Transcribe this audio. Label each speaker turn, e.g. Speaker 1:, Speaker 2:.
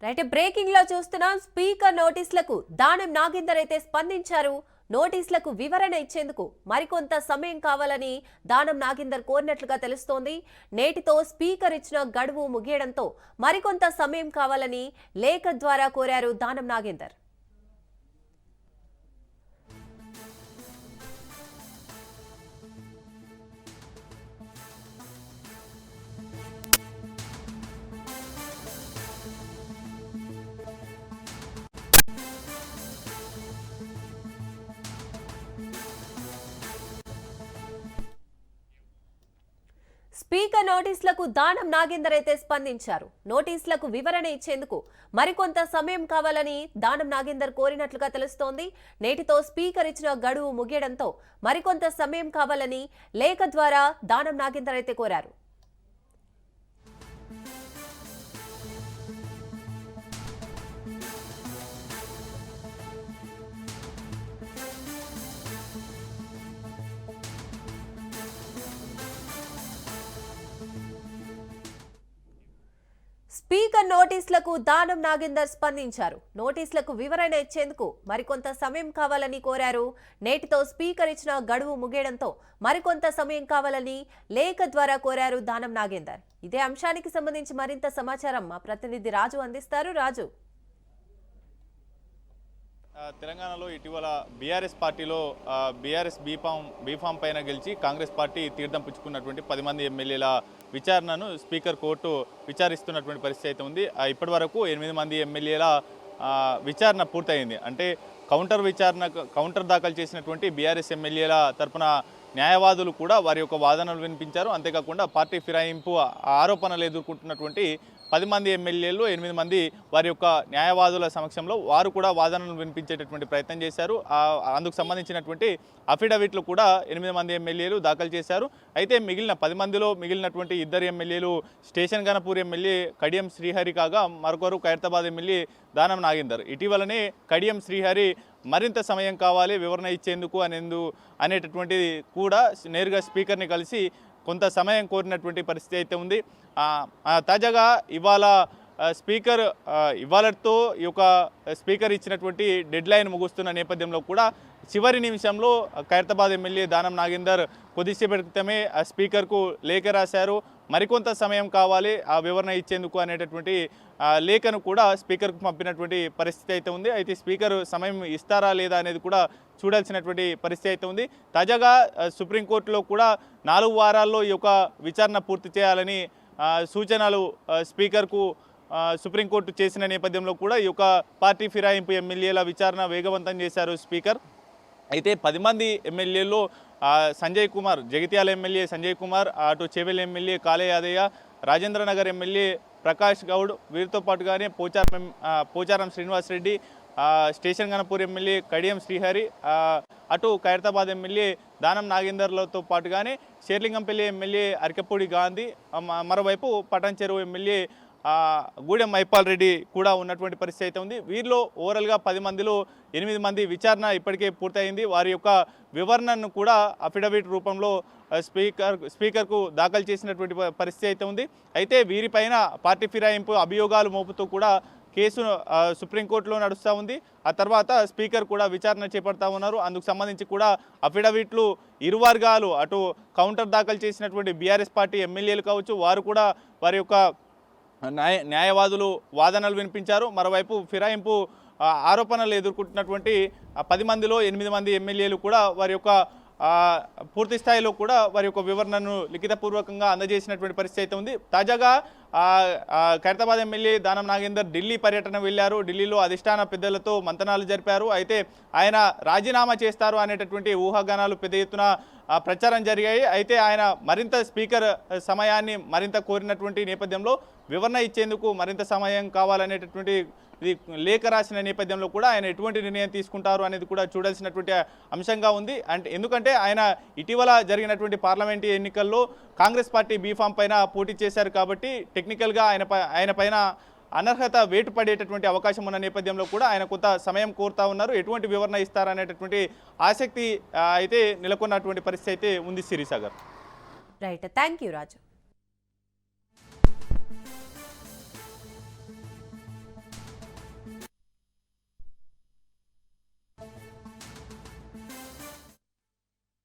Speaker 1: Right breaking లో చూస్తున్నాం. Speaker నోటీసులకు Danam Nagender అయితే స్పందించారు. నోటీసులకు వివరణ ఇచ్చేందుకు మరికొంత సమయం కావాలని దానం నాగేందర్ కోరినట్లుగా తెలుస్తోంది. నేటితో స్పీకర్ ఇచ్చిన గడువు ముగియడంతో మరికొంత సమయం కావాలని లేఖ ద్వారా కోరారు దానం నాగేందర్. స్పీకర్ నోటీసులకు దానం నాగేందర్ అయితే స్పందించారు. నోటీసులకు వివరణ ఇచ్చేందుకు మరికొంత సమయం కావాలని దానం నాగేందర్ కోరినట్లుగా తెలుస్తోంది. నేటితో స్పీకర్ ఇచ్చిన గడువు ముగియడంతో మరికొంత సమయం కావాలని లేఖ ద్వారా దానం నాగేందర్ అయితే కోరారు. స్పీకర్ నోటీసులకు దానం నాగేందర్ స్పందించారు. నోటీసులకు వివరణ ఇచ్చేందుకు మరికొంత సమయం కావాలని కోరారు. నేటితో స్పీకర్ ఇచ్చిన గడువు ముగియడంతో మరికొంత సమయం కావాలని లేఖ ద్వారా కోరారు దానం నాగేందర్. ఇదే అంశానికి సంబంధించి మరింత సమాచారం మా ప్రతినిధి రాజు అందిస్తారు. రాజు,
Speaker 2: తెలంగాణలో ఇటీవల బీఆర్ఎస్ పార్టీలో బీఆర్ఎస్ బీఫామ్ పైన గెలిచి కాంగ్రెస్ పార్టీ తీర్థం పుచ్చుకున్నటువంటి 10 మంది ఎమ్మెల్యేల విచారణను స్పీకర్ కోర్టు విచారిస్తున్నటువంటి పరిస్థితి అయితే ఉంది. ఇప్పటి వరకు 8 మంది ఎమ్మెల్యేల విచారణ పూర్తయింది. అంటే కౌంటర్ దాఖలు చేసినటువంటి బీఆర్ఎస్ ఎమ్మెల్యేల తరపున న్యాయవాదులు కూడా వారి యొక్క వాదనలు వినిపించారు. అంతేకాకుండా పార్టీ ఫిరాయింపు ఆరోపణలు ఎదుర్కొంటున్నటువంటి 10 మంది ఎమ్మెల్యేలు 8 మంది వారి యొక్క న్యాయవాదుల సమక్షంలో వారు కూడా వాదనలు వినిపించేటటువంటి ప్రయత్నం చేశారు. అందుకు సంబంధించినటువంటి అఫిడవిట్లు కూడా 8 మంది ఎమ్మెల్యేలు దాఖలు చేశారు. అయితే మిగిలిన 10 మందిలో మిగిలినటువంటి 2 ఎమ్మెల్యేలు స్టేషన్ గణపూర్ ఎమ్మెల్యే కడియం శ్రీహరి కాగా మరొకరు ఖైరతాబాద్ ఎమ్మెల్యే దానం నాగేందర్. ఇటీవలనే కడియం శ్రీహరి మరింత సమయం కావాలి వివరణ ఇచ్చేందుకు అనేటటువంటిది కూడా నేరుగా స్పీకర్ని కలిసి కొంత సమయం కోరినటువంటి పరిస్థితి అయితే ఉంది. తాజాగా ఇవాళతో ఈ యొక్క స్పీకర్ ఇచ్చినటువంటి డెడ్ లైన్ ముగుస్తున్న నేపథ్యంలో కూడా చివరి నిమిషంలో ఖైరతాబాద్ ఎమ్మెల్యే దానం నాగేందర్ కొద్దిసేపటి క్రితమే స్పీకర్కు లేఖ రాశారు. మరికొంత సమయం కావాలి ఆ వివరణ ఇచ్చేందుకు అనేటటువంటి లేఖను కూడా స్పీకర్కు పంపినటువంటి పరిస్థితి అయితే ఉంది. అయితే స్పీకర్ సమయం ఇస్తారా లేదా అనేది కూడా చూడాల్సినటువంటి పరిస్థితి అయితే ఉంది. తాజాగా సుప్రీంకోర్టులో కూడా 4 వారాల్లో ఈ యొక్క విచారణ పూర్తి చేయాలని సూచనలు స్పీకర్కు సుప్రీంకోర్టు చేసిన నేపథ్యంలో కూడా ఈ యొక్క పార్టీ ఫిరాయింపు ఎమ్మెల్యేల విచారణ వేగవంతం చేశారు స్పీకర్. అయితే 10 మంది ఎమ్మెల్యేల్లో సంజయ్ కుమార్, జగిత్యాల ఎమ్మెల్యే సంజయ్ కుమార్, అటు చేవెల్ ఎమ్మెల్యే కాళే యాదయ్య, రాజేంద్రనగర్ ఎమ్మెల్యే ప్రకాష్ గౌడ్, వీరితో పాటుగానే పోచారం శ్రీనివాస్ రెడ్డి, స్టేషన్ గణపూర్ ఎమ్మెల్యే కడియం శ్రీహరి, అటు ఖైరతాబాద్ ఎమ్మెల్యే దానం నాగేందర్లతో పాటుగానే షేర్లింగంపల్లి ఎమ్మెల్యే అరికపూడి గాంధీ, మరోవైపు పటాన్ చెరువు ఎమ్మెల్యే గూడెం మైపాల్ రెడ్డి కూడా ఉన్నటువంటి పరిస్థితి అయితే ఉంది. వీరిలో ఓవరాల్గా 10 మందిలో 8 మంది విచారణ ఇప్పటికే పూర్తయింది. వారి యొక్క వివరణను కూడా అఫిడవిట్ రూపంలో స్పీకర్కు దాఖలు చేసినటువంటి పరిస్థితి అయితే ఉంది. అయితే వీరిపైన పార్టీ ఫిరాయింపు అభియోగాలు మోపుతూ కూడా కేసు సుప్రీంకోర్టులో నడుస్తూ ఉంది. ఆ తర్వాత స్పీకర్ కూడా విచారణ చేపడతా ఉన్నారు. అందుకు సంబంధించి కూడా అఫిడవిట్లు ఇరు వర్గాలు, అటు కౌంటర్ దాఖలు చేసినటువంటి బీఆర్ఎస్ పార్టీ ఎమ్మెల్యేలు కావచ్చు, వారు కూడా వారి యొక్క న్యాయవాదులు వాదనలు వినిపించారు. మరోవైపు ఫిరాయింపు ఆరోపణలు ఎదుర్కొంటున్నటువంటి 10 మందిలో 8 మంది ఎమ్మెల్యేలు కూడా వారి యొక్క పూర్తి స్థాయిలో కూడా వారి యొక్క వివరణను లిఖితపూర్వకంగా అందజేసినటువంటి పరిస్థితి అయితే ఉంది. తాజాగా ఖైరతాబాద్ ఎమ్మెల్యే దానం నాగేందర్ ఢిల్లీ పర్యటన వెళ్ళారు. ఢిల్లీలో అధిష్టాన పెద్దలతో మంతనాలు జరిపారు. అయితే ఆయన రాజీనామా చేస్తారు అనేటటువంటి ఊహాగానాలు పెద్ద ఎత్తున ప్రచారం జరిగాయి. అయితే ఆయన మరింత స్పీకర్ సమయాన్ని మరింత కోరినటువంటి నేపథ్యంలో వివరణ ఇచ్చేందుకు మరింత సమయం కావాలనేటటువంటి లేఖ రాసిన నేపథ్యంలో కూడా ఆయన ఎటువంటి నిర్ణయం తీసుకుంటారు అనేది కూడా చూడాల్సినటువంటి అంశంగా ఉంది. ఎందుకంటే ఆయన ఇటీవల జరిగినటువంటి పార్లమెంటు ఎన్నికల్లో కాంగ్రెస్ పార్టీ బీఫామ్ పైన పోటీ చేశారు కాబట్టి టెక్నికల్గా ఆయన పైన అనర్హత వేటు పడేటటువంటి అవకాశం ఉన్న నేపథ్యంలో కూడా ఆయన కొంత సమయం కోరుతా ఉన్నారు. ఎటువంటి వివరణ ఇస్తారనేటటువంటి ఆసక్తి అయితే నెలకొన్నటువంటి పరిస్థితి అయితే ఉంది. Sirisagar.
Speaker 1: Right, thank you Raju.